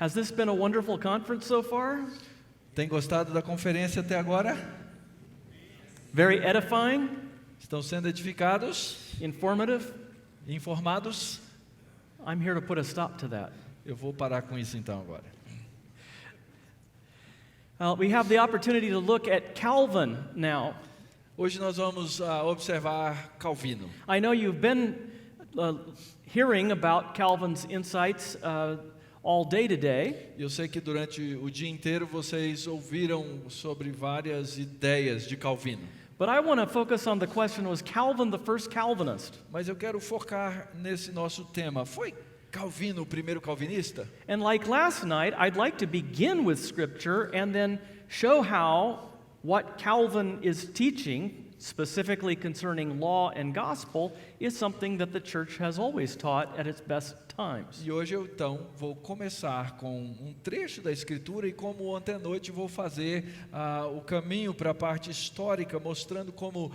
Has this been a wonderful conference so far? Tem gostado da conferência até agora? Very edifying, Estão sendo edificados, informative. informados? I'm here to put a stop to that. Eu vou parar com isso então agora. We have the opportunity to look at Calvin now. Hoje nós vamos observar Calvino. I know you've been hearing about Calvin's insights all day today. Eu sei que durante o dia inteiro vocês ouviram sobre várias ideias de Calvino. But I want to focus on the question, was Calvin the first Calvinist? Mas eu quero focar nesse nosso tema. Foi Calvino o primeiro calvinista? And like last night, I'd like to begin with Scripture and then show how what Calvin is teaching, specifically concerning law and gospel, is something that the church has always taught at its best times. E hoje eu então vou começar com um trecho da Escritura e como ontem à noite vou fazer o caminho para a parte histórica, mostrando como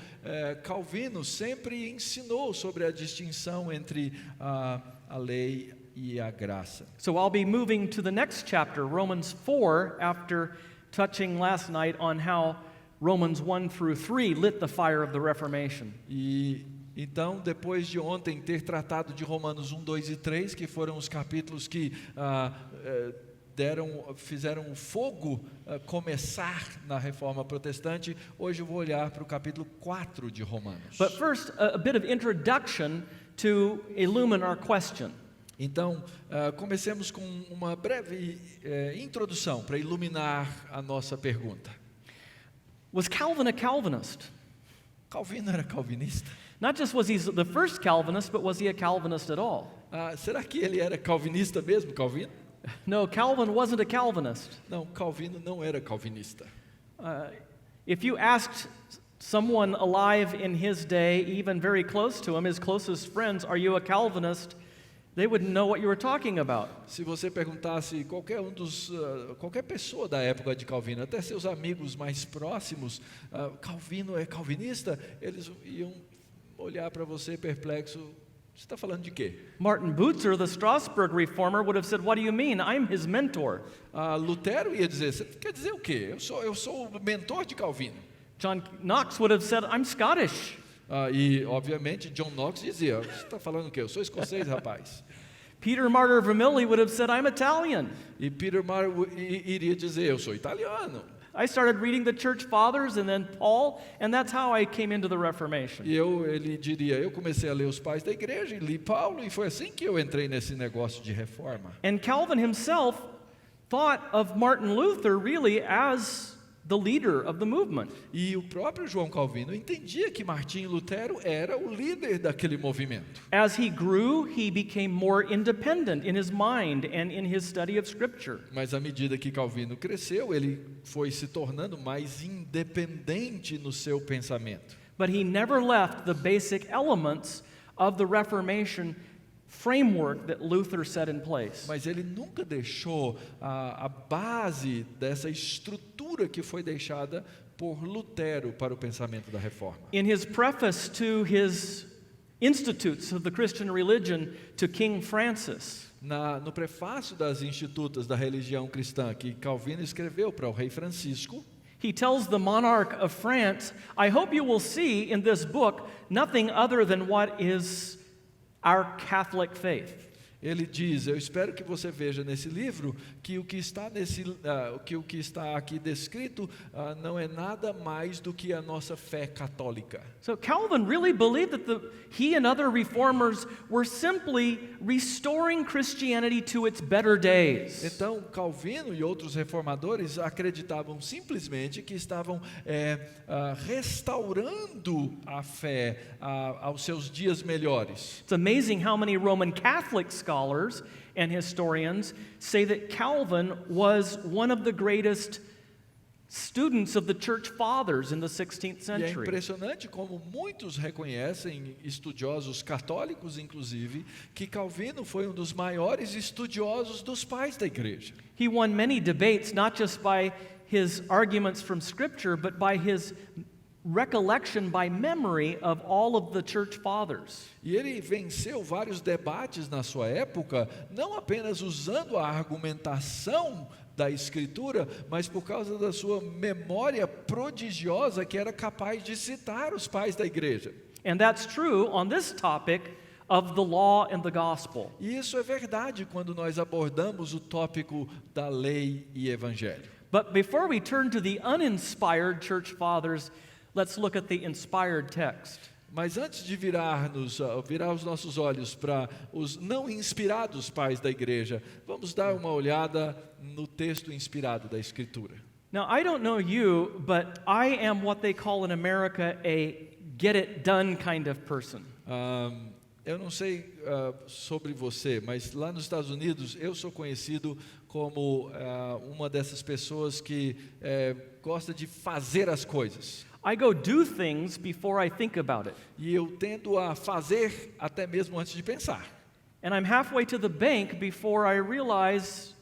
Calvino sempre ensinou sobre a distinção entre a lei e a graça. So I'll be moving to the next chapter, Romans 4, after touching last night on how Romans 1 through 3 lit the fire of the Reformation. E então, depois de ontem ter tratado de Romanos 1, 2 e 3, que foram os capítulos que fizeram o fogo começar na Reforma Protestante, hoje eu vou olhar para o capítulo 4 de Romanos. But first, a bit of introduction to illumine our question. Então, comecemos com uma breve introdução para iluminar a nossa pergunta. Was Calvin a Calvinist? Calvino era calvinista? Not just was he the first Calvinist, but was he a Calvinist at all? Será que ele era calvinista mesmo, Calvino? No, Calvin wasn't a Calvinist. Não, Calvino não era calvinista. If you asked someone alive in his day, even very close to him, his closest friends, are you a Calvinist? They wouldn't know what you were talking about. Se você perguntasse qualquer pessoa da época de Calvino, até seus amigos mais próximos, Calvino é calvinista, eles iam olhar para você perplexo. Você está falando de quê? Martin Bucer, the Strasbourg reformer, would have said, "What do you mean? I'm his mentor." Lutero ia dizer, você quer dizer o quê? Eu sou o mentor de Calvino. John Knox would have said, "I'm Scottish." E, obviamente, John Knox dizia, você está falando o quê? Eu sou escocês, rapaz. Peter Martyr Vermilye would have said, "I'm Italian." E Peter Martyr iria dizer, eu sou italiano. I started reading the church fathers and then Paul, and that's how I came into the Reformation. E ele diria, eu comecei a ler os pais da igreja, e li Paulo, e foi assim que eu entrei nesse negócio de reforma. And Calvin himself thought of Martin Luther really as the leader of the movement. E o próprio João Calvino entendia que Martinho Lutero era o líder daquele movimento. As he grew, he became more independent in his mind and in his study of Scripture. Mas à medida que Calvino cresceu, ele foi se tornando mais independente no seu pensamento. But he never left the basic elements of the Reformation framework that Luther set in place. Mas ele nunca deixou a base dessa estrutura que foi deixada por Lutero para o pensamento da reforma. In his preface to his Institutes of the Christian Religion to King Francis, No prefácio das Institutas da Religião Cristã que Calvino escreveu para o rei Francisco, he tells the monarch of France, "I hope you will see in this book nothing other than what is our Catholic faith." ele diz, eu espero que você veja nesse livro que o que está aqui descrito não é nada mais do que a nossa fé católica. So Calvin really believed that he and other reformers were simply restoring Christianity to its better days. Então, Calvino e outros reformadores acreditavam simplesmente que estavam restaurando a fé aos seus dias melhores. It's amazing how many Roman Catholic scholars and historians say that Calvin was one of the greatest students of the church fathers in the 16th E é century. impressionante como muitos reconhecem, estudiosos católicos inclusive, que Calvino foi um dos maiores estudiosos dos pais da igreja. He won many debates not just by his arguments from Scripture, but by his recollection by memory of all of the church fathers. E ele venceu vários debates na sua época, não apenas usando a argumentação da Escritura, mas por causa da sua memória prodigiosa que era capaz de citar os pais da igreja. And that's true on this topic of the law and the gospel. E isso é verdade quando nós abordamos o tópico da lei e evangelho. But before we turn to the uninspired church fathers, let's look at the inspired text. Mas antes de virar os nossos olhos para os não inspirados pais da igreja, vamos dar uma olhada no texto inspirado da Escritura. Now, I don't know you, but I am what they call in America a get it done kind of person. Eu não sei sobre você, mas lá nos Estados Unidos eu sou conhecido como uma dessas pessoas que gosta de fazer as coisas. I go do things before I think about it. E eu tendo a fazer até mesmo antes de pensar. And I'm halfway to the bank before I realize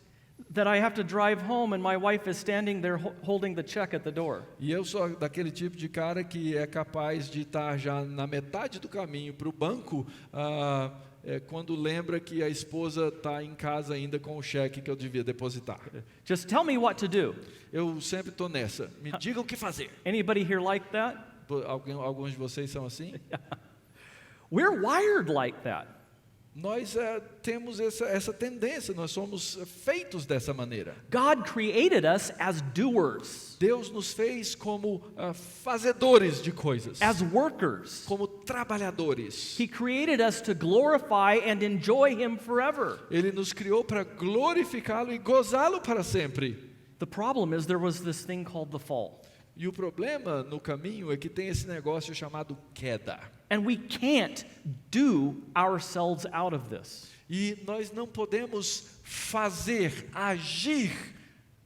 that I have to drive home and my wife is standing there holding the check at the door. E eu sou daquele tipo de cara que é capaz de estar já na metade do caminho para o banco, quando lembra que a esposa está em casa ainda com o cheque que eu devia depositar. Just tell me what to do. Eu sempre estou nessa. Me diga o que fazer. Anybody here like that? Alguns de vocês são assim? We're wired like that. Nós temos essa tendência, nós somos feitos dessa maneira. God created us as doers, Deus nos fez como fazedores de coisas, as workers. como trabalhadores. He created us to glorify and enjoy Him forever. Ele nos criou para glorificá-lo e gozá-lo para sempre. The problem is there was this thing called the fall. E o problema no caminho é que tem esse negócio chamado queda. And we can't do ourselves out of this. E nós não podemos agir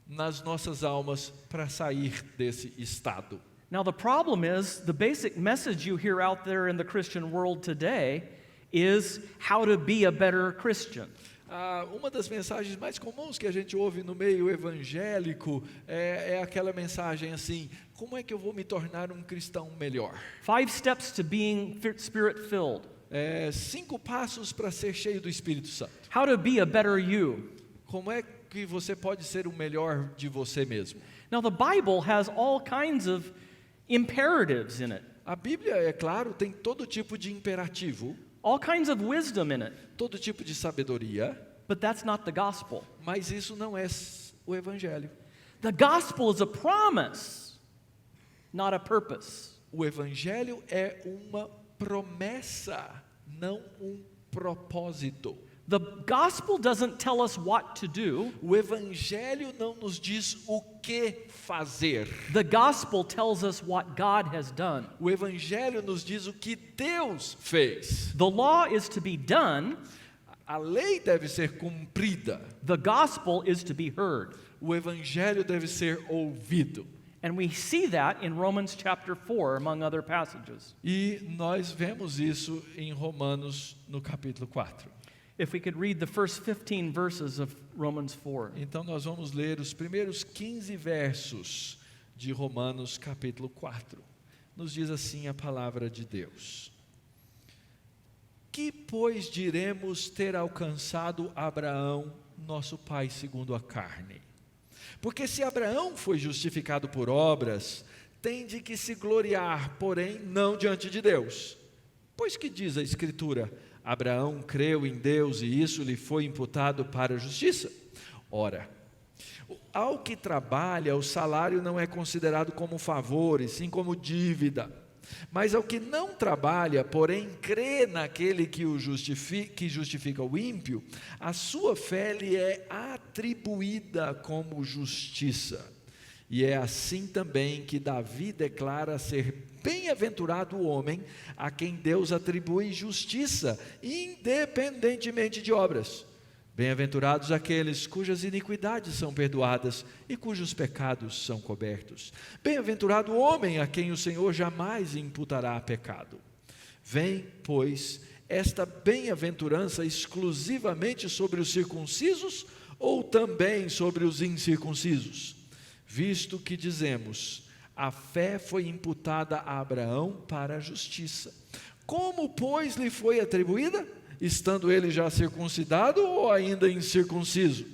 nas nossas almas para sair desse estado. Now the problem is the basic message you hear out there in the Christian world today is how to be a better Christian. Uma das mensagens mais comuns que a gente ouve no meio evangélico é aquela mensagem assim: como é que eu vou me tornar um cristão melhor? 5 steps to being Spirit-filled. 5 passos para ser cheio do Espírito Santo. How to be a better you. Como é que você pode ser o melhor de você mesmo? Now the Bible has all kinds of imperatives in it. A Bíblia, é claro, tem todo tipo de imperativo, All kinds of wisdom in it. todo tipo de sabedoria, But that's not the gospel. mas isso não é o Evangelho. The gospel is a promise, not a purpose. O Evangelho é uma promessa, não um propósito. The gospel doesn't tell us what to do. O Evangelho não nos diz o que fazer. The gospel tells us what God has done. O Evangelho nos diz o que Deus fez. The law is to be done. A lei deve ser cumprida. The gospel is to be heard. O Evangelho deve ser ouvido. And we see that in Romans chapter 4, among other passages. E nós vemos isso em Romanos no capítulo 4. If we could read the first 15 verses of Romans 4. Então nós vamos ler os primeiros 15 versos de Romanos capítulo 4. Nos diz assim a palavra de Deus: que, pois, diremos ter alcançado Abraão, nosso pai segundo a carne? Porque se Abraão foi justificado por obras, tem de que se gloriar, porém não diante de Deus. Pois que diz a Escritura: Abraão creu em Deus e isso lhe foi imputado para a justiça. Ora, ao que trabalha, o salário não é considerado como favor, e sim como dívida. Mas ao que não trabalha, porém crê naquele que justifica o ímpio, a sua fé lhe é atribuída como justiça. E é assim também que Davi declara ser bem-aventurado o homem a quem Deus atribui justiça, independentemente de obras. Bem-aventurados aqueles cujas iniquidades são perdoadas e cujos pecados são cobertos. Bem-aventurado o homem a quem o Senhor jamais imputará pecado. Vem, pois, esta bem-aventurança exclusivamente sobre os circuncisos ou também sobre os incircuncisos? Visto que dizemos: A fé foi imputada a Abraão para a justiça. Como, pois, lhe foi atribuída? Estando ele já circuncidado ou ainda incircunciso?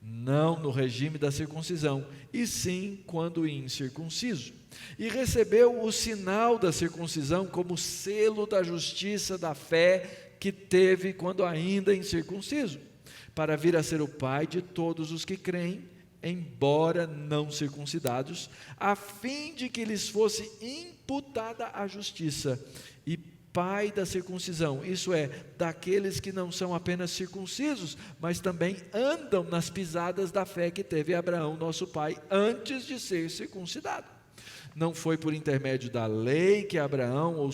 Não no regime da circuncisão, e sim quando incircunciso. E recebeu o sinal da circuncisão como selo da justiça da fé que teve quando ainda incircunciso, para vir a ser o pai de todos os que creem, embora não circuncidados, a fim de que lhes fosse imputada a justiça, e pai da circuncisão, isso é, daqueles que não são apenas circuncisos, mas também andam nas pisadas da fé que teve Abraão, nosso pai, antes de ser circuncidado. Não foi por intermédio da lei que Abraão ou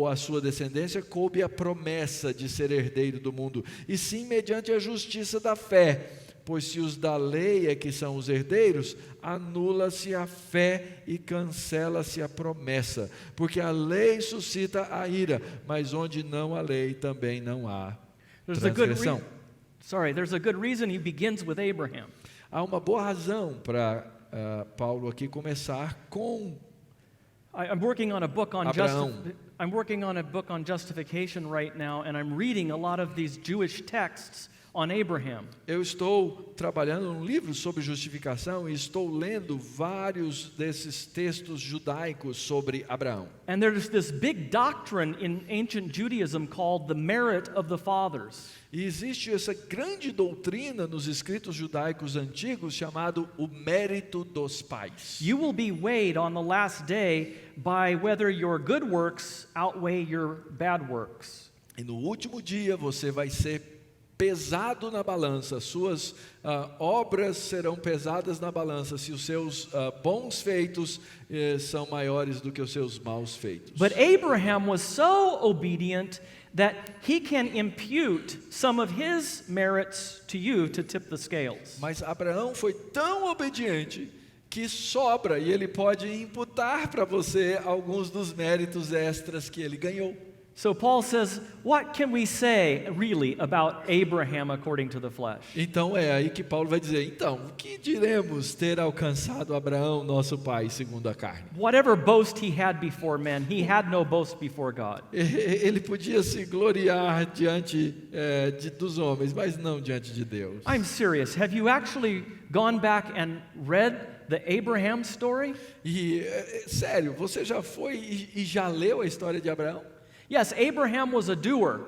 a sua descendência coube a promessa de ser herdeiro do mundo, e sim mediante a justiça da fé, pois se os da lei é que são os herdeiros, anula-se a fé e cancela-se a promessa, porque a lei suscita a ira, mas onde não há lei também não há transgressão. There's a good reason he begins with Abraham. Há uma boa razão para Paulo aqui começar com I'm working on a book on Abraão. I'm working on a book on justification right now, and I'm reading a lot of these Jewish texts on Abraham. Eu estou trabalhando num livro sobre justificação e estou lendo vários desses textos judaicos sobre Abraão. And there's this big doctrine in ancient Judaism called the merit of the fathers. E existe essa grande doutrina nos escritos judaicos antigos chamado o mérito dos pais. You will be weighed on the last day by whether your good works outweigh your bad works. E no último dia você vai ser pesado na balança, suas obras serão pesadas na balança, se os seus bons feitos são maiores do que os seus maus feitos. But Abraham was so obedient that he can impute some of his merits to you to tip the scales. Mas Abraão foi tão obediente que sobra e ele pode imputar para você alguns dos méritos extras que ele ganhou. So Paul says, what can we say really about Abraham according to the flesh? Então é aí que Paulo vai dizer, então, o que diremos ter alcançado Abraão, nosso pai, segundo a carne? Whatever boast he had before men, he had no boast before God. Ele podia se gloriar diante dos homens, mas não diante de Deus. I'm serious. Have you actually gone back and read the Abraham story? E, sério, você já foi e já leu a história de Abraão? Yes, Abraham was a doer.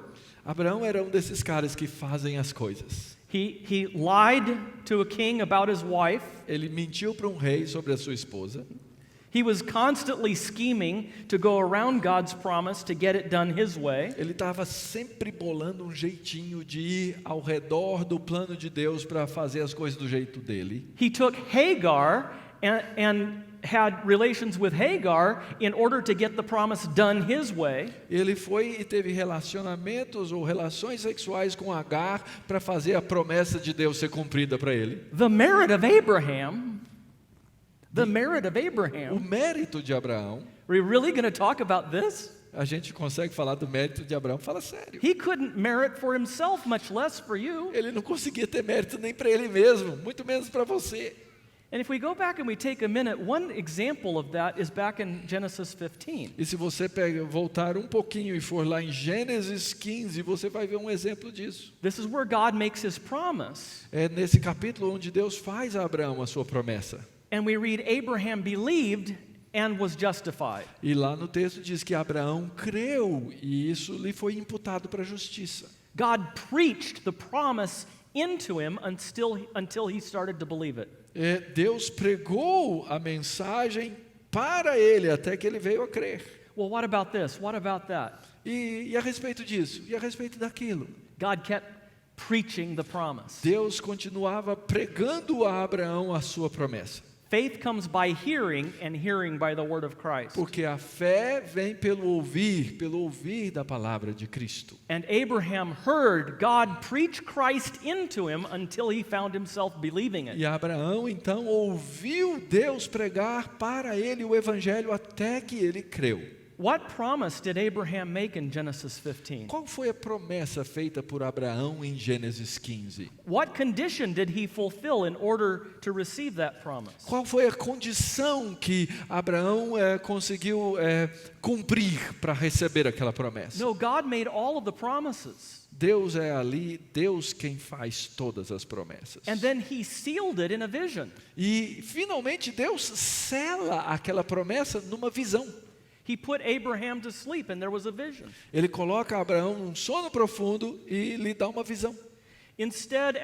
Abraão era um desses caras que fazem as coisas. He lied to a king about his wife. Ele mentiu para um rei sobre a sua esposa. He was constantly scheming to go around God's promise to get it done his way. Ele estava sempre bolando um jeitinho de ir ao redor do plano de Deus para fazer as coisas do jeito dele. He took Hagar and had relations with Hagar in order to get the promise done his way. Ele foi e teve relacionamentos ou relações sexuais com Agar para fazer a promessa de Deus ser cumprida para ele. The merit of Abraham. O mérito de Abraão. Are we really going to talk about this? A gente consegue falar do mérito de Abraão? Fala sério. He couldn't merit for himself, much less for you. Ele não conseguia ter mérito nem para ele mesmo, muito menos para você. And if we go back and we take a minute, one example of that is back in Genesis 15. E se você voltar um pouquinho e for lá em Gênesis 15, você vai ver um exemplo disso. This is where God makes his promise. É nesse capítulo onde Deus faz a Abraão a sua promessa. And we read Abraham believed and was justified. E lá no texto diz que Abraão creu e isso lhe foi imputado para a justiça. God preached the promise into him until he started to believe it. Deus pregou a mensagem para ele até que ele veio a crer. Well, what about this? What about that? E a respeito disso? E a respeito daquilo? God kept preaching the promise. Deus continuava pregando a Abraão a sua promessa. Faith comes by hearing, and hearing by the word of Christ. Porque a fé vem pelo ouvir da palavra de Cristo. And Abraham heard God preach Christ into him until he found himself believing it. E Abraão então ouviu Deus pregar para ele o evangelho até que ele creu. What promise did Abraham make in Genesis 15? Qual foi a promessa feita por Abraão em Gênesis 15? What condition did he fulfill in order to receive that promise? Qual foi a condição que Abraão conseguiu cumprir para receber aquela promessa? No, God made all of the promises. Deus é ali, Deus quem faz todas as promessas. And then he sealed it in a vision. E finalmente Deus sela aquela promessa numa visão. He put Abraham to sleep and there was a vision. Ele coloca Abraão num sono profundo e lhe dá uma visão. Instead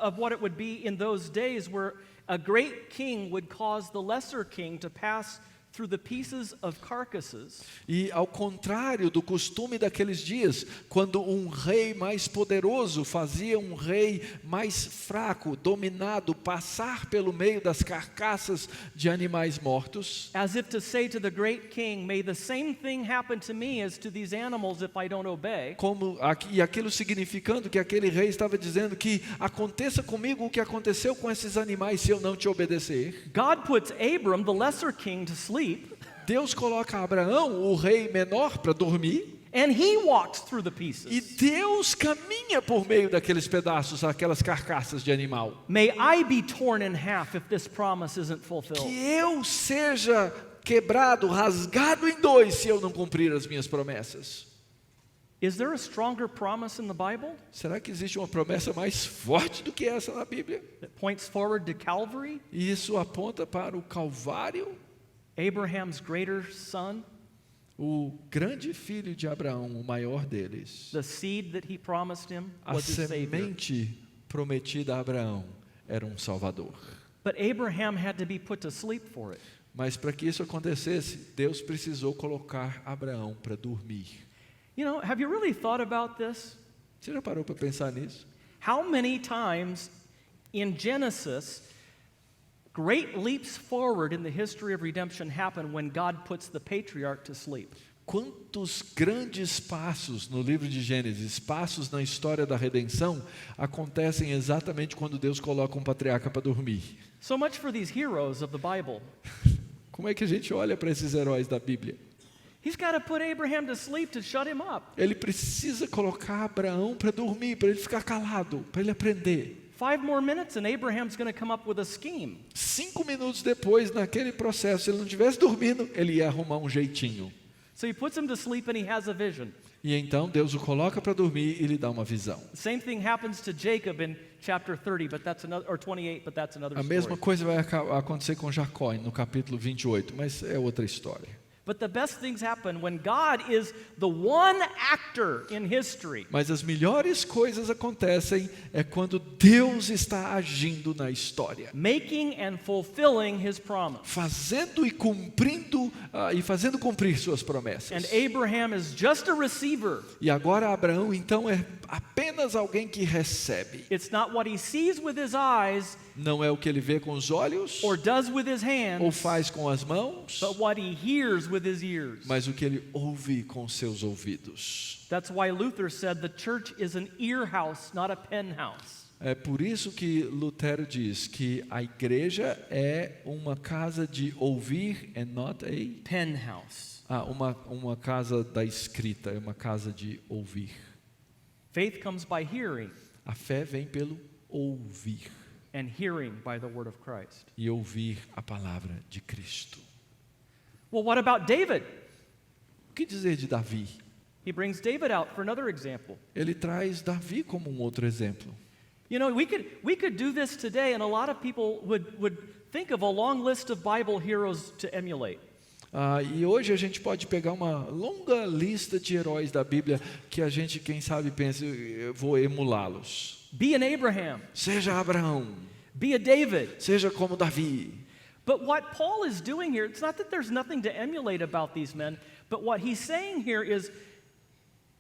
of what it would be in those days where a great king would cause the lesser king to pass through the pieces of carcasses. E ao contrário do costume daqueles dias, quando um rei mais poderoso fazia um rei mais fraco, dominado, passar pelo meio das carcaças de animais mortos, As if to say to the great king, may the same thing happen to me as to these animals if I don't obey. e aquilo significando que aquele rei estava dizendo que aconteça comigo o que aconteceu com esses animais se eu não te obedecer. God puts Abram, the lesser king, to sleep. Deus coloca Abraão, o rei menor, para dormir. And he walks through the E pieces. Deus caminha por meio daqueles pedaços, aquelas carcaças de animal. May I be torn in half if this promise isn't Que fulfilled. eu seja quebrado, rasgado em dois, se eu não cumprir as minhas promessas. Is there a stronger promise in the Bible Será que existe uma promessa mais forte do que essa na Bíblia? that points forward to Calvary, E isso aponta para o Calvário, Abraham's greater son, o grande filho de Abraão, o maior deles. the seed that he promised him A was his savior? semente prometida a Abraão era um salvador. But Abraham had to be put to sleep for it. Mas para que isso acontecesse, Deus precisou colocar Abraão para dormir. You know, have you really thought about this? Você já parou para pensar nisso? How many times in Genesis great leaps forward in the history of redemption happen when God puts the patriarch to sleep? Quantos grandes passos no livro de Gênesis, passos na história da redenção, acontecem exatamente quando Deus coloca um patriarca para dormir? So much for these heroes of the Bible. Como é que a gente olha para esses heróis da Bíblia? He's got to put Abraham to sleep to shut him up. Ele precisa colocar Abraão para dormir, para ele ficar calado, para ele aprender. 5 more minutes and Abraham's going to come up with a scheme. 5 minutos depois, naquele processo, se ele não estivesse dormindo, ele ia arrumar um jeitinho. So he puts him to sleep and he has a vision. E então Deus o coloca para dormir e lhe dá uma visão. The same thing happens to Jacob in chapter 30, but that's another, or 28, but that's another A mesma story. coisa vai acontecer com Jacó no capítulo 28, mas é outra história. But the best things happen when God is the one actor in history. Mas as melhores coisas acontecem é quando Deus está agindo na história, Making and fulfilling his promise. fazendo e cumprindo e fazendo cumprir suas promessas. And Abraham is just a receiver. E agora Abraão então é apenas alguém que recebe. It's not what he sees with his eyes Não é o que ele vê com os olhos or does with his ou hands, faz com as mãos, but what he hears with his ears. mas o que ele ouve com seus ouvidos. That's why Luther said the church is an ear house, not a pen house. É por isso que Lutero diz que a igreja é uma casa de ouvir and not a Pen house. uma casa da escrita, é uma casa de ouvir. Faith comes by hearing, A fé vem pelo ouvir and hearing by the word of Christ. e ouvir a palavra de Cristo. Well, what about David? O que dizer de Davi? He brings David out for another example. Ele traz Davi como um outro exemplo. You know, we could do this today, and a lot of people would think of a long list of Bible heroes to emulate. E hoje a gente pode pegar uma longa lista de heróis da Bíblia que a gente, quem sabe, pensa, eu vou emulá-los. Be an Abraham, Seja Abraão, be a David. seja como Davi. But what Paul is doing here, it's not that there's nothing to emulate about these men, but what he's saying here is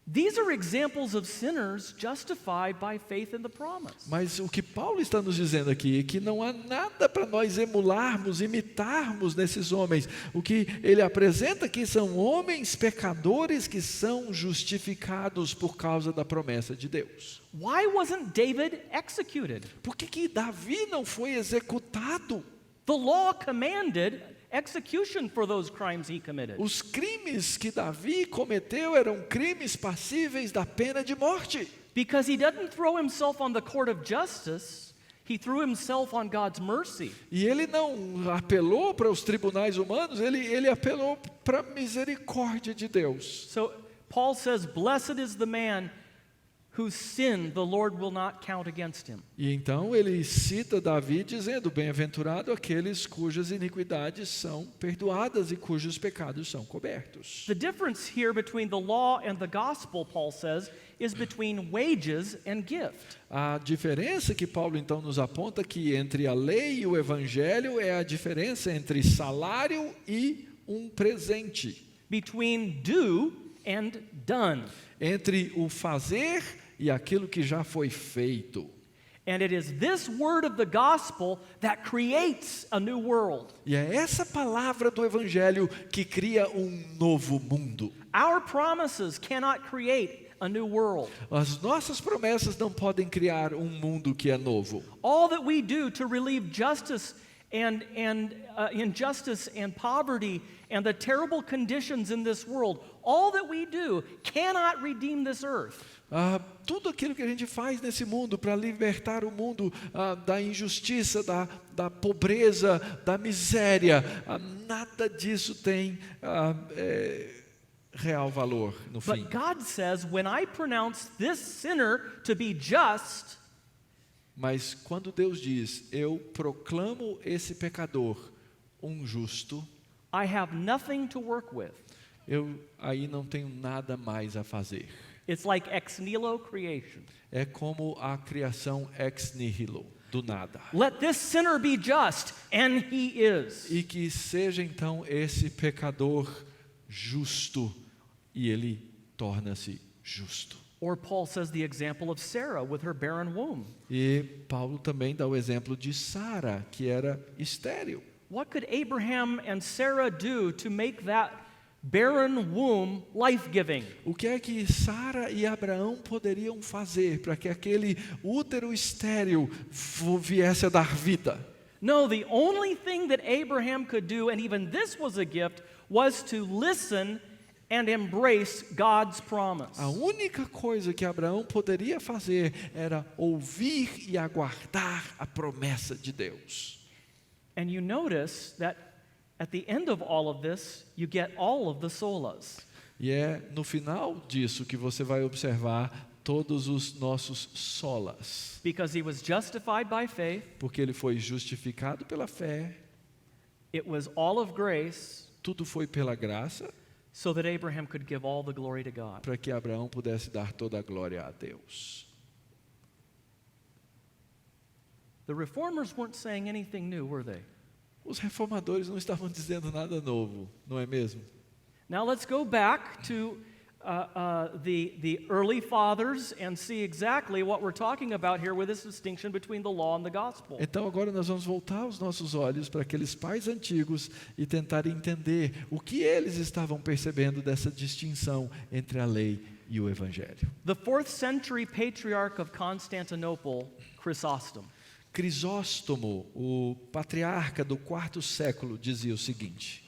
these are examples of sinners justified by faith in the promise. Mas o que Paulo está nos dizendo aqui é que não há nada para nós emularmos, imitarmos nesses homens. O que ele apresenta aqui são homens pecadores que são justificados por causa da promessa de Deus. Why wasn't David executed? Por que Davi não foi executado? The law commanded execution for those crimes he committed. Os crimes que Davi cometeu eram crimes passíveis da pena de morte. Because he didn't throw himself on the court of justice, he threw himself on God's mercy. E ele não apelou para os tribunais humanos, ele apelou para a misericórdia de Deus. So Paul says, "Blessed is the man whose sin the Lord will not count against him." E então ele cita Davi dizendo: bem-aventurado aqueles cujas iniquidades são perdoadas e cujos pecados são cobertos. The difference here between the law and the gospel, Paul says, is between wages and gift. A diferença que Paulo então nos aponta aqui entre a lei e o evangelho é a diferença entre salário e um presente. Between do and done. Entre o fazer e aquilo que já foi feito. And it is this word of the gospel that creates a new world. E é essa palavra do evangelho que cria um novo mundo. Our promises cannot create a new world. As nossas promessas não podem criar um mundo que é novo. All that we do to relieve justice and injustice and poverty and the terrible conditions in this world, all that we do cannot redeem this earth. Tudo aquilo que a gente faz nesse mundo para libertar o mundo da injustiça, da pobreza, da miséria, nada disso tem real valor no fim. But God says, when I pronounce this sinner to be just, mas quando Deus diz, eu proclamo esse pecador um justo, I have nothing to work with. eu aí não tenho nada mais a fazer. It's like ex nihilo creation. É como a criação ex nihilo, do nada. Let this sinner be just, and he is. E que seja então esse pecador justo, e ele torna-se justo. Or Paul says the example of Sarah with her barren womb. E Paulo também dá o exemplo de Sara, que era estéril. What could Abraham and Sarah do to make that barren womb life-giving? O que é que Sara e Abraão poderiam fazer para que aquele útero estéril viesse a dar vida? No, the only thing that Abraham could do, and even this was a gift, was to listen and embrace God's promise. A única coisa que Abraão poderia fazer era ouvir e aguardar a promessa de Deus. And you notice that at the end of all of this, you get all of the solas. E é no final disso que você vai observar todos os nossos solas. Because he was justified by faith, Porque ele foi justificado pela fé, it was all of grace, tudo foi pela graça, so that Abraham could give all the glory to God. para que Abraão pudesse dar toda a glória a Deus. The reformers weren't saying anything new, were they? Os reformadores não estavam dizendo nada novo, não é mesmo? Now let's go back to the early fathers and see exactly what we're talking about here with this distinction between the law and the gospel. Então agora nós vamos voltar os nossos olhos para aqueles pais antigos e tentar entender o que eles estavam percebendo dessa distinção entre a lei e o evangelho. The 4th century patriarch of Constantinople, Chrysostom, Crisóstomo, o patriarca do 4º século, dizia o seguinte: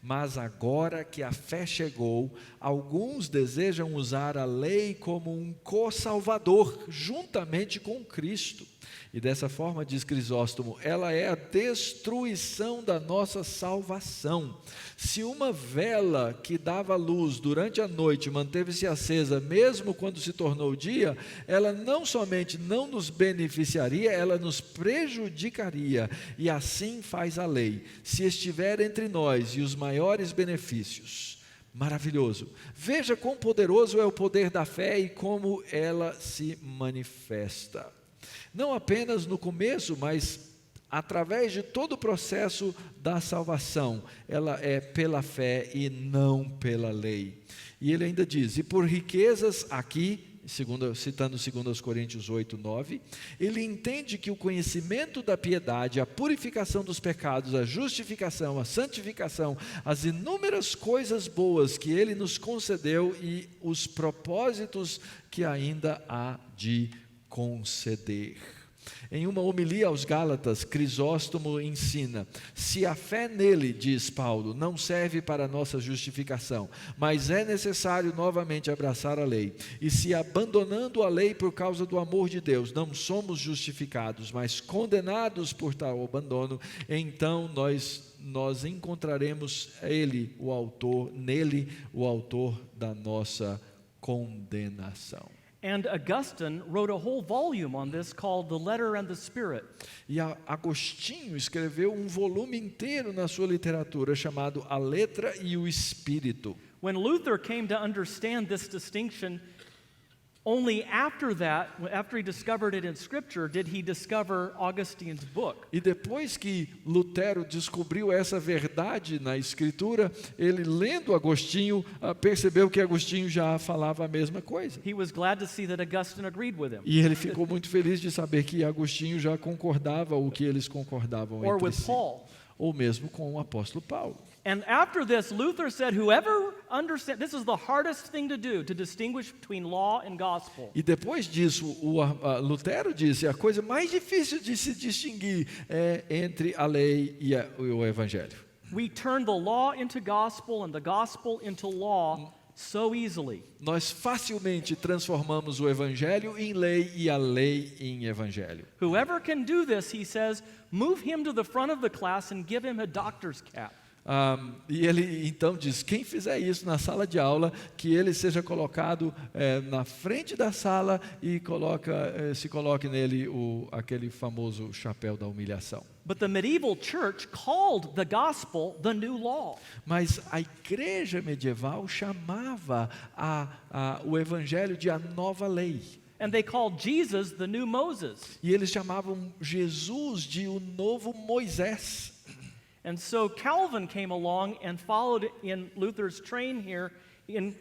mas agora que a fé chegou, alguns desejam usar a lei como um co-salvador, juntamente com Cristo. E dessa forma, diz Crisóstomo, ela é a destruição da nossa salvação. Se uma vela que dava luz durante a noite manteve-se acesa, mesmo quando se tornou dia, ela não somente não nos beneficiaria, ela nos prejudicaria. E assim faz a lei, se estiver entre nós e os maiores benefícios. Maravilhoso. Veja quão poderoso é o poder da fé e como ela se manifesta. Não apenas no começo, mas através de todo o processo da salvação. Ela é pela fé e não pela lei. E ele ainda diz, e por riquezas aqui, citando 2 Coríntios 8, 9, ele entende que o conhecimento da piedade, a purificação dos pecados, a justificação, a santificação, as inúmeras coisas boas que ele nos concedeu e os propósitos que ainda há de conceder. Em uma homilia aos Gálatas, Crisóstomo ensina: se a fé nele, diz Paulo, não serve para a nossa justificação, mas é necessário novamente abraçar a lei, e se abandonando a lei por causa do amor de Deus, não somos justificados, mas condenados por tal abandono, então nós encontraremos nele o autor da nossa condenação. And Augustine wrote a whole volume on this called The Letter and the Spirit. E Agostinho escreveu um volume inteiro na sua literatura chamado A Letra e o Espírito. When Luther came to understand this distinction, only after he discovered it in Scripture, did he discover Augustine's book. E depois que Lutero descobriu essa verdade na Escritura, ele lendo Agostinho, percebeu que Agostinho já falava a mesma coisa. He was glad to see that Augustine agreed with him. E ele ficou muito feliz de saber que Agostinho já concordava o que eles concordavam Or entre with si. Paul. Ou mesmo com o apóstolo Paulo. And after this, Luther said, whoever understands, this is the hardest thing to do, to distinguish between law and gospel. E depois disso, Lutero disse, a coisa mais difícil de se distinguir é entre a lei e o evangelho. We turn the law into gospel and the gospel into law so easily. Nós facilmente transformamos o evangelho em lei e a lei em evangelho. Whoever can do this, he says, move him to the front of the class and give him a doctor's cap. E ele então diz, quem fizer isso na sala de aula, que ele seja colocado na frente da sala e se coloque nele aquele famoso chapéu da humilhação. But the medieval church called the gospel the new law. Mas a igreja medieval chamava o evangelho de a nova lei. And they called Jesus the new Moses. E eles chamavam Jesus de o novo Moisés. And so Calvin came along and followed in Luther's train here in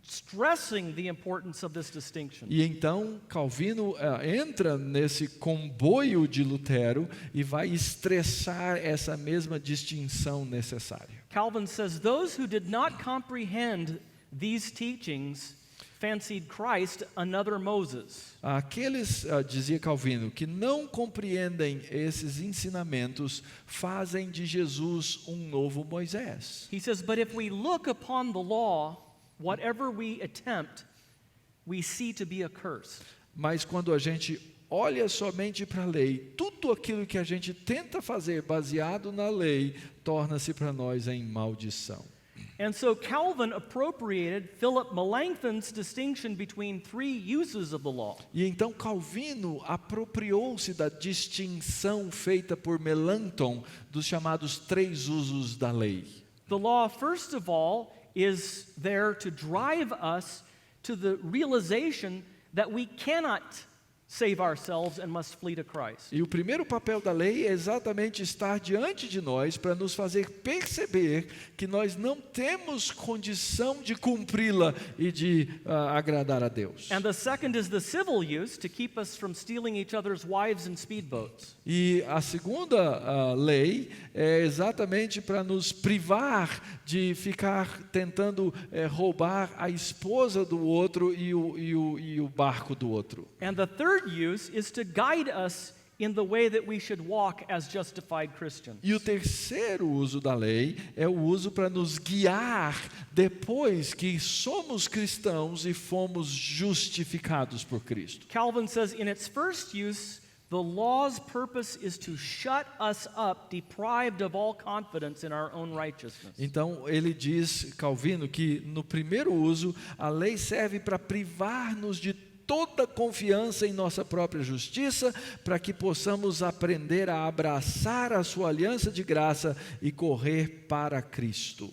stressing the importance of this distinction. E então Calvino entra nesse comboio de Lutero e vai estressar essa mesma distinção necessária. Calvin says those who did not comprehend these teachings fancied Christ another Moses. Aqueles, dizia Calvino, que não compreendem esses ensinamentos, fazem de Jesus um novo Moisés. He says, but if we look upon the law, whatever we attempt, we see to be a curse. Mas quando a gente olha somente para a lei, tudo aquilo que a gente tenta fazer baseado na lei, torna-se para nós em maldição. And so Calvin appropriated Philip Melanchthon's distinction between three uses of the law. E então Calvino apropriou-se da distinção feita por Melanchthon dos chamados três usos da lei. The law, first of all, is there to drive us to the realization that we cannot save ourselves and must flee to Christ. E o primeiro papel da lei é exatamente estar diante de nós para nos fazer perceber que nós não temos condição de cumpri-la e de agradar a Deus. And the second is the civil use to keep us from stealing each other's wives and speedboats. E a segunda lei é exatamente para nos privar de ficar tentando roubar a esposa do outro e o barco do outro. And the third use is to guide us in the way that we should walk as justified Christians. E o terceiro uso da lei é o uso para nos guiar depois que somos cristãos e fomos justificados por Cristo. Calvin says in its first use, the law's purpose is to shut us up, deprived of all confidence in our own righteousness. Então ele diz, Calvino, que no primeiro uso a lei serve para privar-nos de toda confiança em nossa própria justiça, para que possamos aprender a abraçar a sua aliança de graça e correr para Cristo.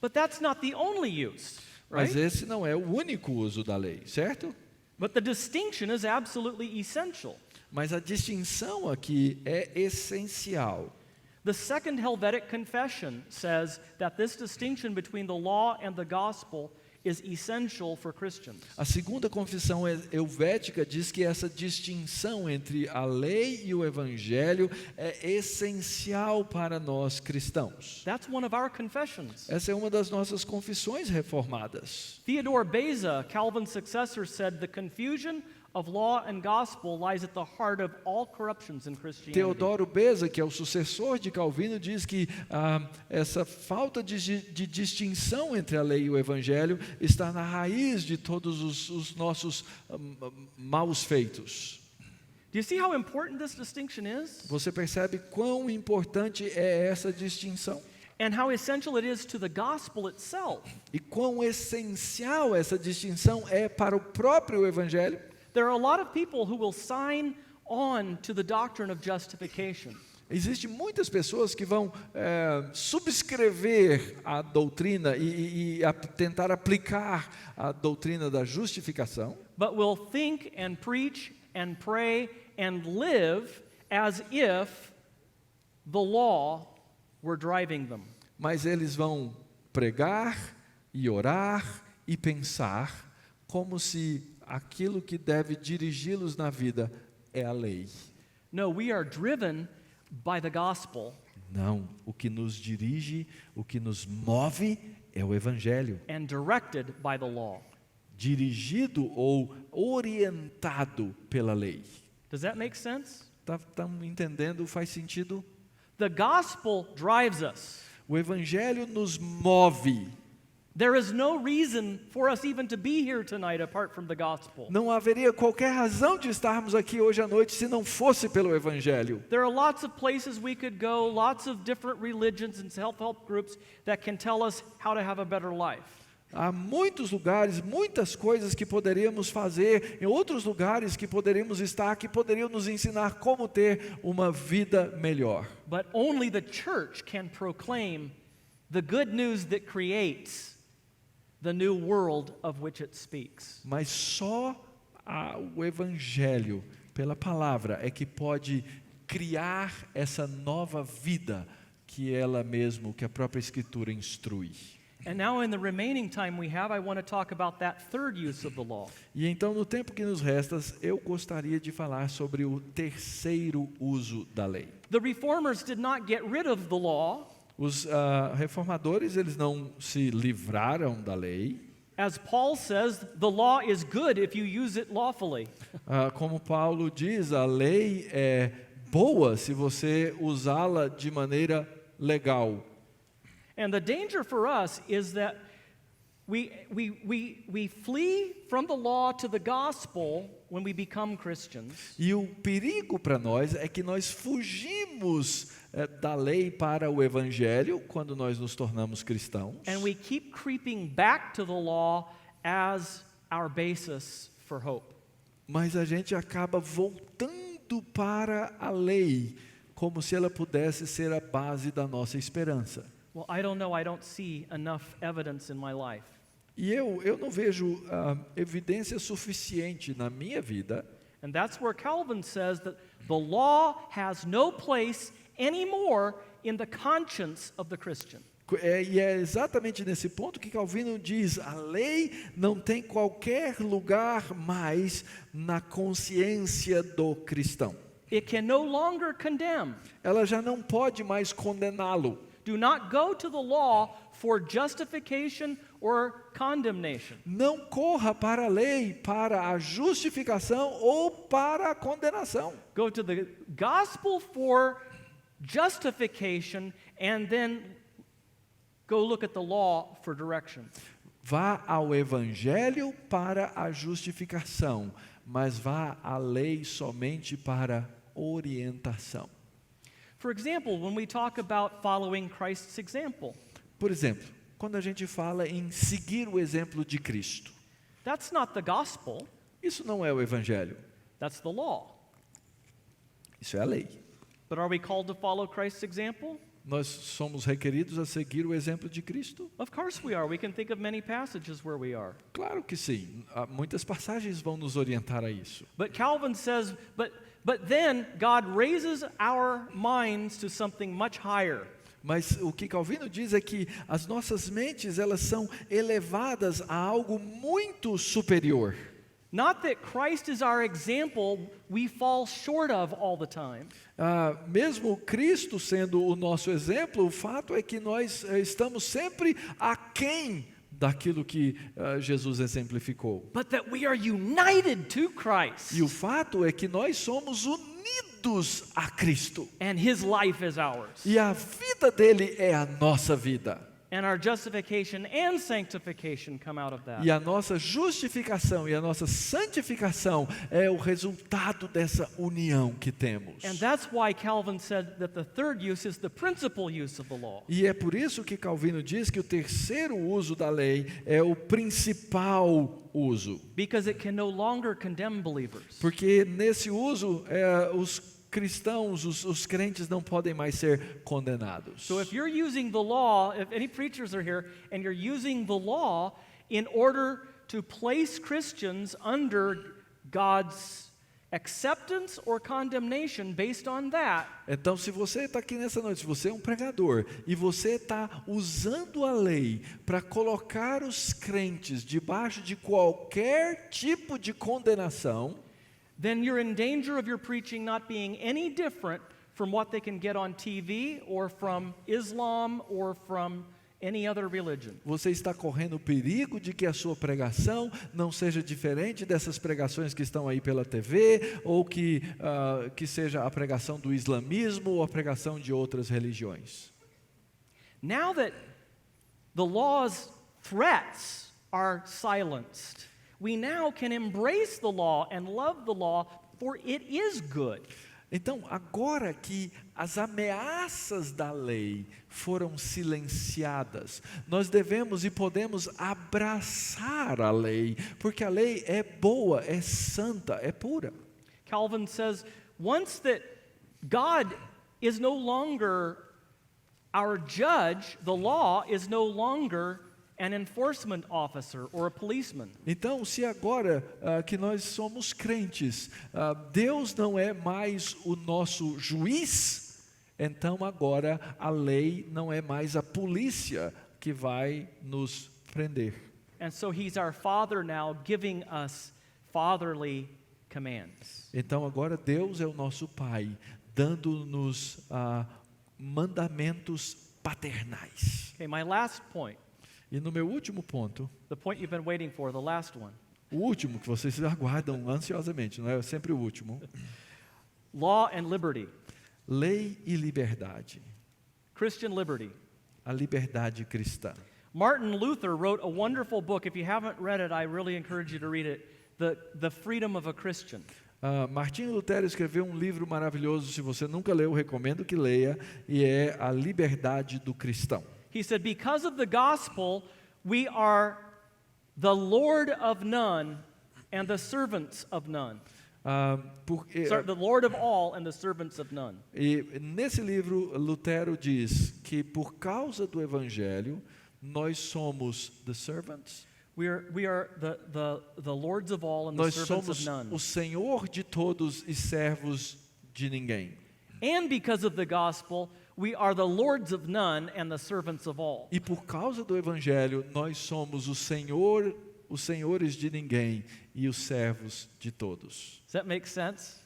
But that's not the only use, Mas right? esse não é o único uso da lei, certo? But the distinction is absolutely essential. Mas a distinção aqui é essencial. The Second Helvetic Confession says that this distinction between the law and the gospel is essential for Christians. A segunda confissão helvética diz que essa distinção entre a lei e o evangelho é essencial para nós cristãos. That's one of our confessions. Essa é uma das nossas confissões reformadas. Theodore Beza, Calvin's successor, said the confusion of law and gospel lies at the heart of all corruptions in Christianity. Teodoro Beza, que é o sucessor de Calvino, diz que essa falta de distinção entre a lei e o evangelho está na raiz de todos os nossos maus feitos. Do you see how important this distinction is? Você percebe quão importante é essa distinção? And how essential it is to the gospel itself. E quão essencial essa distinção é para o próprio evangelho? There are a lot of people who will sign on to the doctrine of justification. Existem muitas pessoas que vão subscrever a doutrina e tentar aplicar a doutrina da justificação, But will think and preach and pray and live as if the law were driving them. mas eles vão pregar e orar e pensar como se aquilo que deve dirigi-los na vida é a lei. No, we are driven by the gospel Não, o que nos dirige, o que nos move é o evangelho, and directed by the law. dirigido ou orientado pela lei. Does that make sense? Estão entendendo? Faz sentido? The gospel drives us. O evangelho nos move. There is no reason for us even to be here tonight apart from the gospel. Não haveria qualquer razão de estarmos aqui hoje à noite se não fosse pelo evangelho. There are lots of places we could go, lots of different religions and self-help groups that can tell us how to have a better life. Há muitos lugares, muitas coisas que poderíamos fazer, em outros lugares que poderíamos estar, que poderiam nos ensinar como ter uma vida melhor. But only the church can proclaim the good news that creates the new world of which it speaks. Mas só o evangelho, pela palavra, é que pode criar essa nova vida que ela mesmo, que a própria Escritura instrui. And now in the remaining time we have, I want to talk about that third use of the law. E então, no tempo que nos resta, eu gostaria de falar sobre o terceiro uso da lei. The reformers did not get rid of the law. Os reformadores, eles não se livraram da lei. As Paul says, the law is good if you use it lawfully. Como Paulo diz, a lei é boa se você usá-la de maneira legal. And the danger for us is that we flee from the law to the gospel when we become Christians. E o perigo para nós é que nós fugimos da lei para o evangelho quando nós nos tornamos cristãos. And we keep creeping back to the law as our basis for hope. Mas a gente acaba voltando para a lei como se ela pudesse ser a base da nossa esperança. Well, I don't know, I don't see enough evidence in my life. E eu não vejo evidência suficiente na minha vida. And that's where Calvin says that the law has no place anymore in the conscience of the Christian. E é exatamente nesse ponto que Calvino diz: a lei não tem qualquer lugar mais na consciência do cristão. It can no longer condemn. Ela já não pode mais condená-lo. Do not go to the law for justification or condemnation. Não corra para a lei, para a justificação ou para a condenação. Go to the gospel for justification and then go look at the law for direction. Vá ao evangelho para a justificação, mas vá à lei somente para orientação. For example, when we talk about following Christ's example, Por exemplo, quando a gente fala em seguir o exemplo de Cristo, that's not the gospel, isso não é o evangelho, that's the law. isso é a lei. But are we called to follow Christ's example? Nós somos requeridos a seguir o exemplo de Cristo? Of course we are. We can think of many passages where we are. Claro que sim. Muitas passagens vão nos orientar a isso. But Calvin says, but then God raises our minds to something much higher. Mas o que Calvino diz é que as nossas mentes, elas são elevadas a algo muito superior. Not that Christ is our example, we fall short of all the time. Mesmo Cristo sendo o nosso exemplo, o fato é que nós estamos sempre aquém daquilo que Jesus exemplificou. but that we are united to Christ, E o fato é que nós somos unidos a Cristo. and His life is ours. E a vida dele é a nossa vida. And our justification and sanctification come out of that. E a nossa justificação e a nossa santificação é o resultado dessa união que temos. And that's why Calvin said that the third use is the principal use of the law. E é por isso que Calvino diz que o terceiro uso da lei é o principal uso. Because it can no longer condemn believers. Porque nesse uso, os cristãos, os crentes não podem mais ser condenados. So if you're using the law, if any preachers are here, and you're using the law in order to place Christians under God's acceptance or condemnation based on that, Então, se você está aqui nessa noite, se você é um pregador e você está usando a lei para colocar os crentes debaixo de qualquer tipo de condenação, then you're in danger of your preaching not being any different from what they can get on TV or from Islam or from any other religion. você está correndo o perigo de que a sua pregação não seja diferente dessas pregações que estão aí pela TV, ou que seja a pregação do islamismo ou a pregação de outras religiões. Now that the law's threats are silenced, we now can embrace the law and love the law, for it is good. Então, agora que as ameaças da lei foram silenciadas, nós devemos e podemos abraçar a lei, porque a lei é boa, é santa, é pura. Calvin says, once that God is no longer our judge, the law is no longer an enforcement officer or a policeman. Então, se agora que nós somos crentes, Deus não é mais o nosso juiz, então agora a lei não é mais a polícia que vai nos prender. And so he's our father now, giving us fatherly commands. Então agora Deus é o nosso Pai, dando-nos mandamentos paternais. Okay, my last point, E no meu último ponto, the point you've been waiting for, the last one. o último que vocês aguardam ansiosamente, não é sempre o último, Law and liberty, lei e liberdade, Christian liberty. a liberdade cristã. Martin Luther wrote a wonderful book. If you haven't read it, I really encourage you to read it. The Freedom of a Christian. Martinho Lutero escreveu um livro maravilhoso, se você nunca leu, recomendo que leia, e é A Liberdade do Cristão. He said, because of the gospel, we are the Lord of none and the servants of none. The Lord of all and the servants of none. E nesse livro, Lutero diz que por causa do Evangelho, nós somos the servants, We are the lords of all and the nós servants somos of none. o Senhor de todos e servos de ninguém. And because of the gospel, we are the lords of none and the servants of all. E por causa do Evangelho, nós somos o Senhor, os senhores de ninguém e os servos de todos. Does that make sense?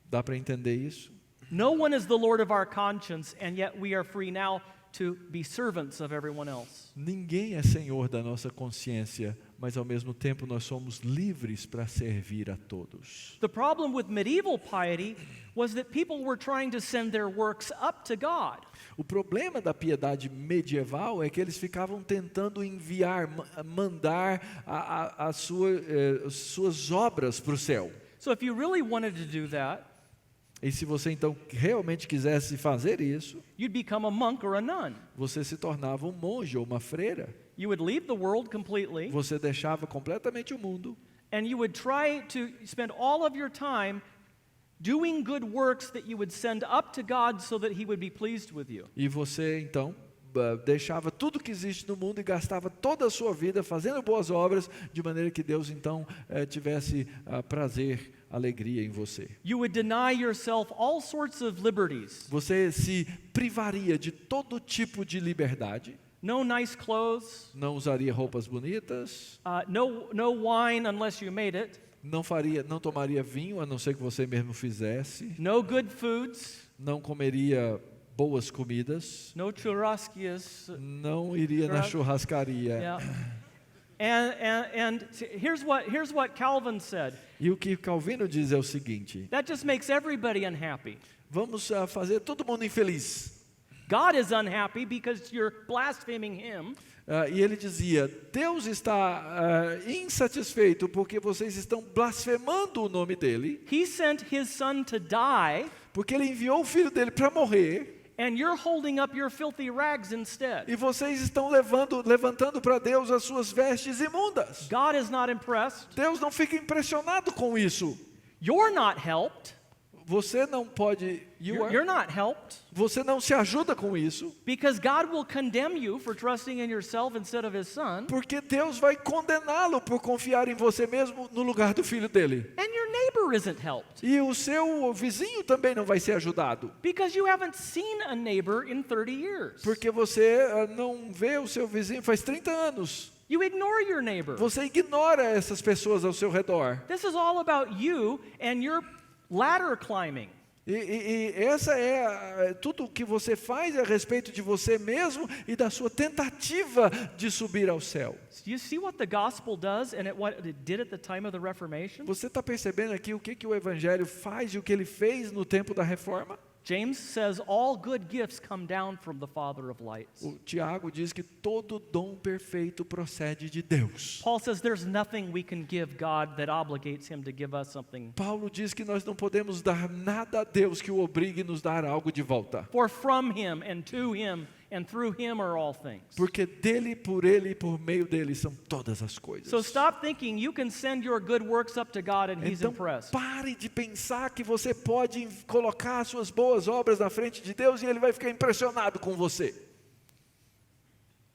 Dá para entender isso? No one is the Lord of our conscience, and yet we are free now to be servants of everyone else. Ninguém é senhor da nossa consciência, mas ao mesmo tempo nós somos livres para servir a todos. The problem with medieval piety was that people were trying to send their works up to God. O problema da piedade medieval é que eles ficavam tentando enviar, mandar as suas obras para o céu. So if you really wanted to do that, E se você então realmente quisesse fazer isso, you'd become a monk or a nun. você se tornava um monge ou uma freira. You would leave the world completely, Você deixava completamente o mundo and you would try to spend all of your time doing good works that you would send up to God so that He would be pleased with you. e você então deixava tudo que existe no mundo e gastava toda a sua vida fazendo boas obras, de maneira que Deus então tivesse prazer, alegria em você. You would deny yourself all sorts of liberties. Você se privaria de todo tipo de liberdade, No nice clothes, não usaria roupas bonitas, no wine unless you made it, não tomaria vinho, a não ser que você mesmo fizesse, no good foods, não comeria boas comidas, no churrasquias. não iria na churrascaria. Yeah. And here's what Calvin said. E o que Calvino diz é o seguinte: That just makes everybody unhappy. vamos fazer todo mundo infeliz. God is unhappy because you're blaspheming him. E ele dizia: Deus está insatisfeito porque vocês estão blasfemando o nome dele, He sent his son to die, porque ele enviou o filho dele para morrer, and you're holding up your filthy rags instead. e vocês estão levantando para Deus as suas vestes imundas. God is not impressed. Deus não fica impressionado com isso. You're not helped. Você não pode, You're not helped você não se ajuda com isso, because God will condemn you for trusting in yourself instead of his son, porque Deus vai condená-lo por confiar em você mesmo no lugar do filho dele. and your neighbor isn't helped E o seu vizinho também não vai ser ajudado, because you haven't seen a neighbor in 30 years. porque você não vê o seu vizinho faz 30 anos. You ignore your neighbor. Você ignora essas pessoas ao seu redor. This is all about you and your ladder climbing. E essa tudo o que você faz é a respeito de você mesmo e da sua tentativa de subir ao céu. Do you see what the gospel does and what it did at the time of the Reformation? Você está percebendo aqui o que o Evangelho faz e o que ele fez no tempo da Reforma? James says all good gifts come down from the Father of lights. O Tiago diz que todo dom perfeito procede de Deus. Paul says there's nothing we can give God that obligates him to give us something. Paulo diz que nós não podemos dar nada a Deus que o obrigue a nos dar algo de volta. For from him and to him and through him are all things. Porque dele, por ele e por meio dele são todas as coisas. So stop thinking you can send your good works up to God and he's Então impressed. pare de pensar que você pode colocar suas boas obras na frente de Deus e ele vai ficar impressionado com você.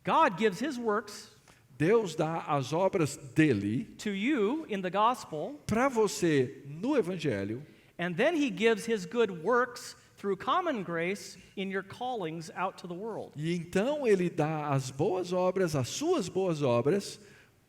God gives his works Deus dá as obras dele to you in the gospel, para você no Evangelho, and then he gives his good works through common grace in your callings out to the world. e então ele dá as boas obras, as suas boas obras,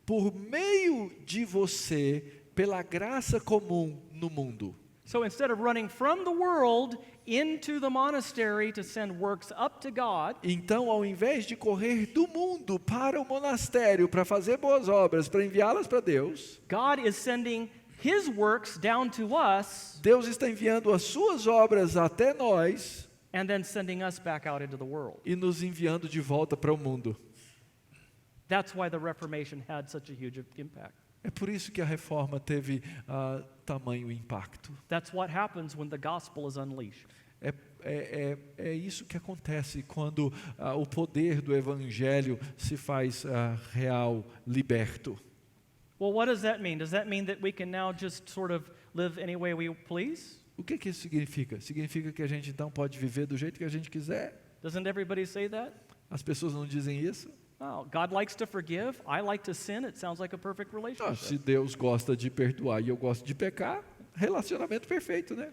por meio de você, pela graça comum no mundo. So instead of running from the world into the monastery to send works up to God, Então, ao invés de correr do mundo para o monastério para fazer boas obras, para enviá-las para Deus, God is sending his works down to us Deus está enviando as suas obras até nós and then sending us back out into the world. e nos enviando de volta para o mundo. That's why the Reformation had such a huge impact. É por isso que a reforma teve tamanho impacto. That's what happens when the gospel is unleashed. É isso que acontece quando o poder do Evangelho se faz real, liberto. Well, what does that mean? Does that mean that we can now just sort of live any way we please? O que isso significa? Significa que a gente então pode viver do jeito que a gente quiser? Doesn't everybody say that? As pessoas não dizem isso? Oh, God likes to forgive. I like to sin. It sounds like a perfect Se relationship. Deus gosta de perdoar e eu gosto de pecar, relacionamento perfeito, né?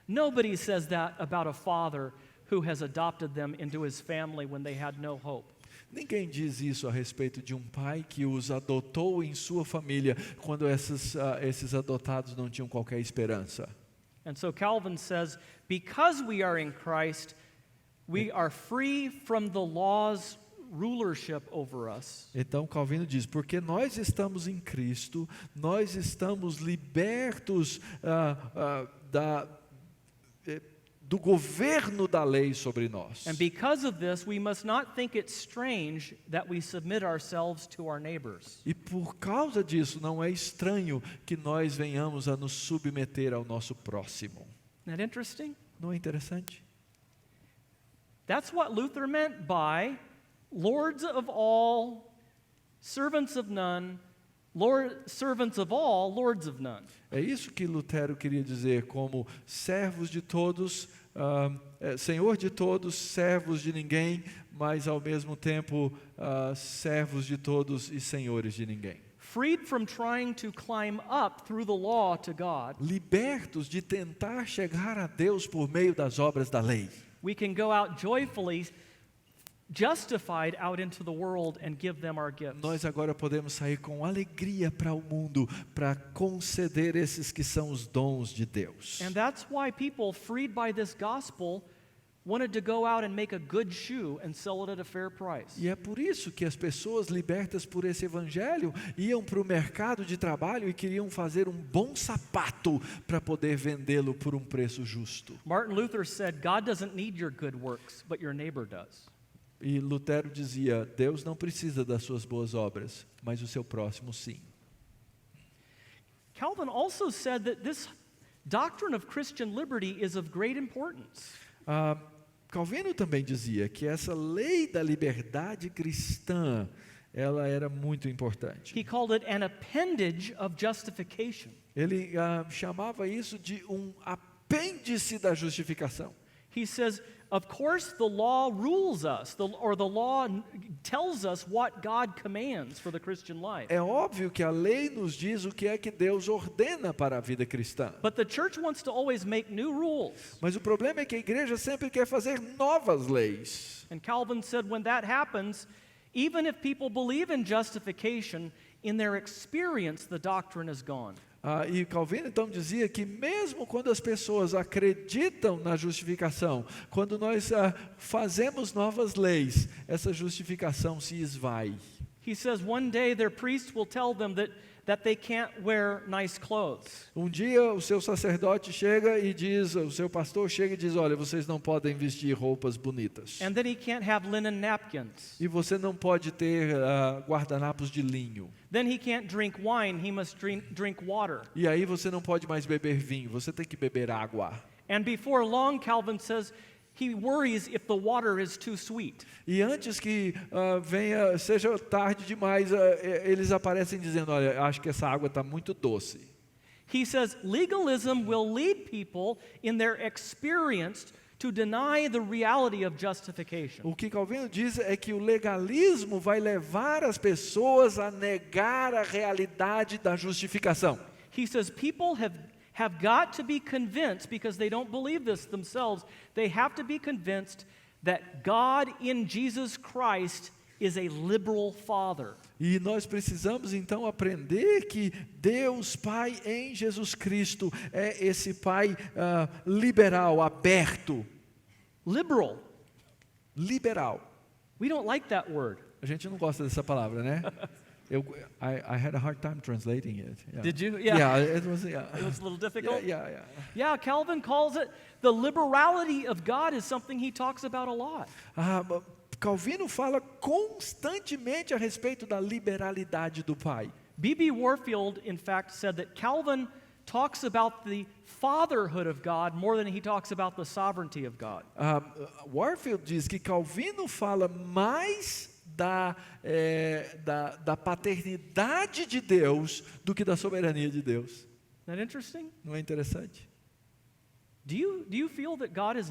Nobody says that about a father who has adopted them into his family when they had no hope. Ninguém diz isso a respeito de um pai que os adotou em sua família quando esses adotados não tinham qualquer esperança. And so Calvin says, because we are in Christ, we are free from the law's rulership over us. Então Calvino diz, porque nós estamos em Cristo, nós estamos libertos do governo da lei sobre nós. And because of this, we must not think it strange that we submit ourselves to our neighbors. E por causa disso, não é estranho que nós venhamos a nos submeter ao nosso próximo. Isn't that interesting? Não é interessante? That's what Luther meant by lords of all, servants of none, servants of all, lords of none. É isso que Lutero queria dizer, como servos de todos, senhor de todos, servos de ninguém, mas ao mesmo tempo servos de todos e senhores de ninguém. Freed from trying to climb up through the law to God, Libertos de tentar chegar a Deus por meio das obras da lei. we can go out joyfully, justified out into the world and give them our gifts. Nós agora podemos sair com alegria para o mundo, para conceder esses que são os dons de Deus. And that's why people freed by this gospel wanted to go out and make a good shoe and sell it at a fair price. E é por isso que as pessoas libertas por esse evangelho iam para o mercado de trabalho e queriam fazer um bom sapato para poder vendê-lo por um preço justo. Martin Luther said, God doesn't need your good works, but your neighbor does. E Lutero dizia, Deus não precisa das suas boas obras, mas o seu próximo sim. Calvin also said that this doctrine of Christian liberty is of great importance. Calvino também dizia que essa lei da liberdade cristã, ela era muito importante. He called it an appendage of justification. Ele chamava isso de um apêndice da justificação. He says, of course, the law rules us, or the law tells us what God commands for the Christian life. É óbvio que a lei nos diz o que é que Deus ordena para a vida cristã. But the church wants to always make new rules. Mas o problema é que a igreja sempre quer fazer novas leis. And Calvin said when that happens, even if people believe in justification, in their experience the doctrine is gone. E Calvino então dizia que mesmo quando as pessoas acreditam na justificação, quando nós fazemos novas leis, essa justificação se esvai. He says one day their priest will tell them that they can't wear nice clothes. Um dia o seu sacerdote chega e diz, o seu pastor chega e diz, olha, vocês não podem vestir roupas bonitas. And that he can't have linen napkins. E você não pode ter guardanapos de linho. Then he can't drink wine, he must drink water. E aí você não pode mais beber vinho, você tem que beber água. And before long, Calvin says, he worries if the water is too sweet. E antes que seja tarde demais, eles aparecem dizendo, olha, acho que essa água está muito doce. He says legalism will lead people in their experience to deny the reality of justification. O que Calvino diz é que o legalismo vai levar as pessoas a negar a realidade da justificação. He says people have got to be convinced, because they don't believe this themselves, they have to be convinced that God in Jesus Christ is a liberal father. E nós precisamos então aprender que Deus Pai em Jesus Cristo é esse Pai liberal, aberto. Liberal. Liberal. We don't like that word. A gente não gosta dessa palavra, né? I had a hard time translating it. Yeah. Did you? Yeah, it was. Yeah. It was a little difficult. Yeah. Yeah, Calvin calls it the liberality of God is something he talks about a lot. Calvino fala constantemente a respeito da liberalidade do Pai. B.B. Warfield, in fact, said that Calvin talks about the fatherhood of God more than he talks about the sovereignty of God. Warfield diz que Calvino fala mais da paternidade de Deus do que da soberania de Deus. Isn't that interesting? Não é interessante? Do you feel that God is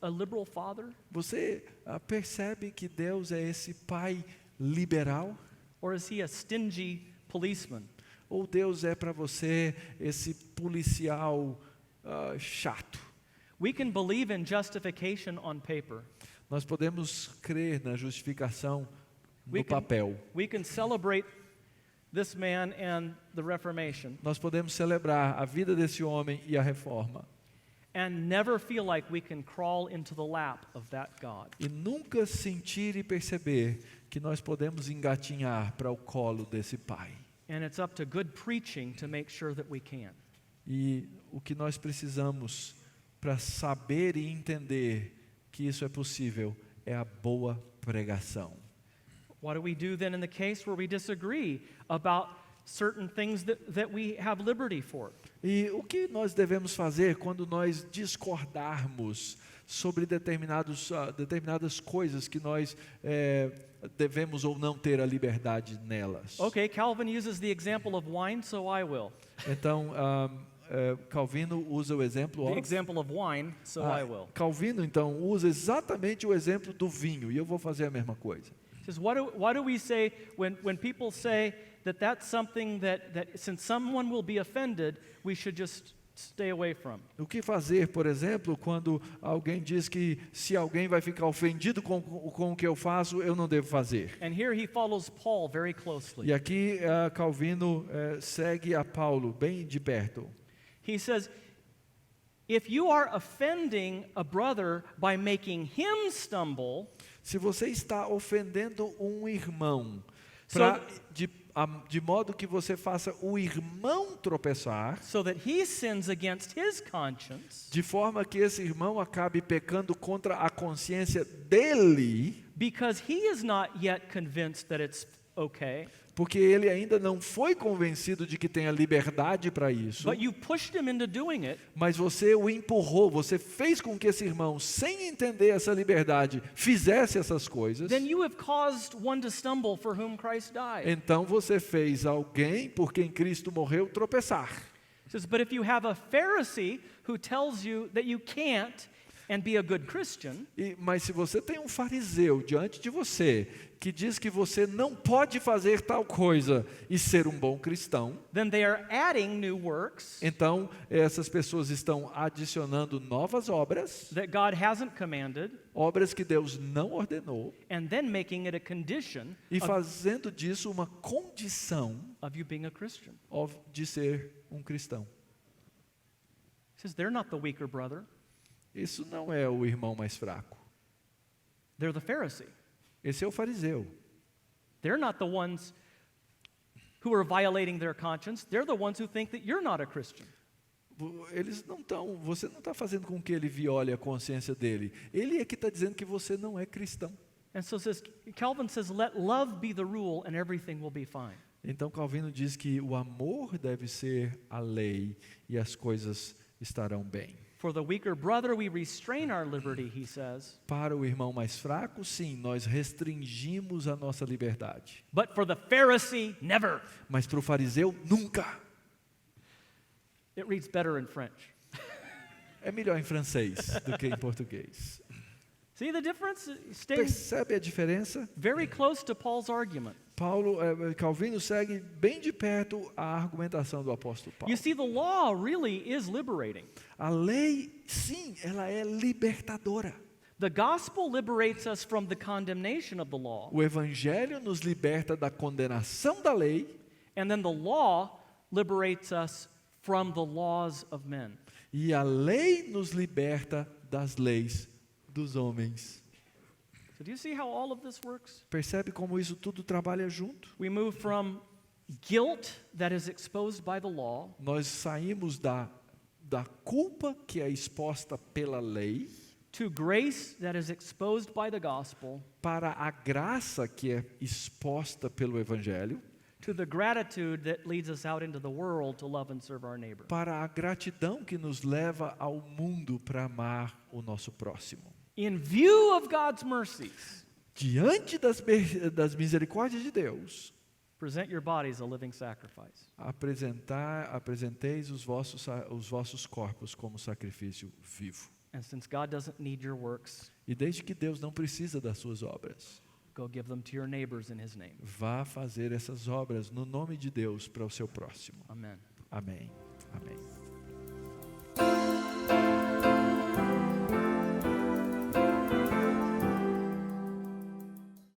a liberal father? Você percebe que Deus é esse pai liberal? Or is he a stingy policeman? Ou Deus é para você esse policial chato? We can believe in justification on paper. Nós podemos crer na justificação no papel. We can celebrate this man and the Reformation. Nós podemos celebrar a vida desse homem e a reforma. And never feel like we can crawl into the lap of that God. E nunca sentir e perceber que nós podemos engatinhar para o colo desse Pai. And it's up to good preaching to make sure that we can. E o que nós precisamos para saber e entender que isso é possível é a boa pregação. What do we do then in the case where we disagree about certain things that we have liberty for? E o que nós devemos fazer quando nós discordarmos sobre determinadas coisas que nós devemos ou não ter a liberdade nelas? Okay, Calvin uses the example of wine, so I will. Então, Calvino usa o exemplo The example of wine, so I will. Calvino então usa exatamente o exemplo do vinho e eu vou fazer a mesma coisa. He says, what do we say when people say that that's something that since someone will be offended, we should just stay away from? O que fazer, por exemplo, quando alguém diz que se alguém vai ficar ofendido com o que eu faço, eu não devo fazer? And here he follows Paul very closely. E aqui Calvino segue a Paulo bem de perto. He says, if you are offending a brother by making him stumble, Se você está ofendendo um irmão, So- de modo que você faça o irmão tropeçar, so that he sins against his conscience, de forma que esse irmão acabe pecando contra a consciência dele, because he is not yet convinced that it's okay, porque ele ainda não foi convencido de que tem a liberdade para isso, but you pushed him into doing it, mas você o empurrou, você fez com que esse irmão, sem entender essa liberdade, fizesse essas coisas, then you have caused one to stumble for whom Christ died. então você fez alguém por quem Cristo morreu tropeçar. It says, but if you have a Pharisee who tells you that you can't and be a good Christian, Mas se você tem um fariseu diante de você que diz que você não pode fazer tal coisa e ser um bom cristão, then they are adding new works então essas pessoas estão adicionando novas obras, that God hasn't commanded, obras que Deus não ordenou, and then making it a condition e fazendo disso uma condição of you being a Christian. de ser um cristão. He says they're not the weaker brother, Isso não é o irmão mais fraco. they're the Pharisee. Esse é o fariseu. They're not the ones who are violating their conscience. They're the ones who think that you're not a Christian. Você não está fazendo com que ele viole a consciência dele. Ele é que está dizendo que você não é cristão. And so Calvin says, let love be the rule and everything will be fine. Então Calvino diz que o amor deve ser a lei e as coisas estarão bem. For the weaker brother, we restrain our liberty, he says. Para o irmão mais fraco, sim, nós restringimos a nossa liberdade. But for the Pharisee, never. Mas para o fariseu, nunca. It reads better in French. É melhor em francês do que em português. See the difference? Staying Percebe a diferença? very close to Paul's argument. Calvino segue bem de perto a argumentação do apóstolo Paulo. You see, the law really is liberating. A lei, sim, ela é libertadora. The gospel liberates us from the condemnation of the law, O evangelho nos liberta da condenação da lei, and then the law liberates us from the laws of men. e a lei nos liberta das leis dos homens. So do you see how all of this works? Percebe como isso tudo trabalha junto? We move from guilt that is exposed by the law Nós saímos da culpa que é exposta pela lei to grace that is exposed by the gospel, para a graça que é exposta pelo evangelho, to the gratitude that leads us out into the world to love and serve our neighbor. para a gratidão que nos leva ao mundo para amar o nosso próximo. In view of God's mercies, Diante das misericórdias de Deus, present your bodies a living sacrifice. apresenteis os vossos corpos como sacrifício vivo. And since God doesn't need your works, E desde que Deus não precisa das suas obras, go give them to your neighbors in his name. vá fazer essas obras no nome de Deus para o seu próximo. Amen. Amém. Amém.